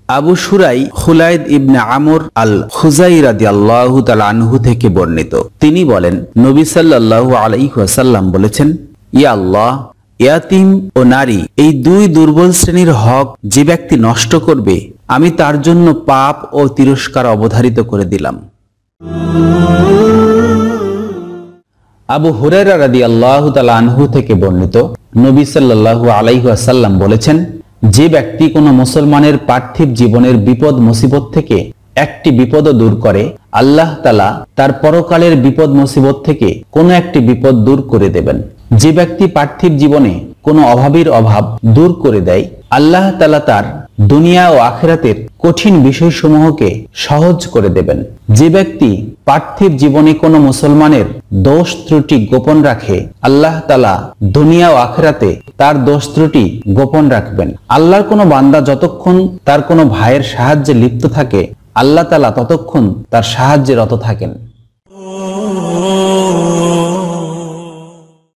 আবু শুরাই খুলাইদ ইবনে আমর আল খুজাই রাদিয়াল্লাহু তাআলা আনহু থেকে বর্ণিত, তিনি বলেন, নবী সাল্লাল্লাহু আলাইহি ওয়াসাল্লাম বলেছেন, ইয়া আল্লাহ, ইয়াতিম ও নারী এই দুই দুর্বল শ্রেণীর হক যে ব্যক্তি নষ্ট করবে, আমি তার জন্য পাপ ও তিরস্কার অবধারিত করে দিলাম। আবু হুরায়রা রাদিয়াল্লাহু তাআলা আনহু থেকে বর্ণিত, নবী সাল্লাল্লাহু আলাইহি ওয়াসাল্লাম বলেছেন, যে ব্যক্তি কোনো মুসলমানের পার্থিব জীবনের বিপদ মুসিবত থেকে একটি বিপদও দূর করে, আল্লাহ তাআলা তার পরকালের বিপদ মুসিবত থেকে কোনো একটি বিপদ দূর করে দেবেন। যে ব্যক্তি পার্থিব জীবনে কোনো অভাবীর অভাব দূর করে দেয়, আল্লাহ তাআলা তার দুনিয়া ও আখিরাতের কঠিন বিষয়সমূহকে সহজ করে দেবেন। যে ব্যক্তি পার্থিব জীবনে কোনো মুসলমানের দোষ ত্রুটি গোপন রাখে, আল্লাহ তাআলা দুনিয়া ও আখিরাতে তার দোষ ত্রুটি গোপন রাখবেন। আল্লাহর কোনো বান্দা যতক্ষণ তার কোনো ভাইয়ের সাহায্যে লিপ্ত থাকে, আল্লাহ তাআলা ততক্ষণ তার সাহায্যে রত থাকেন।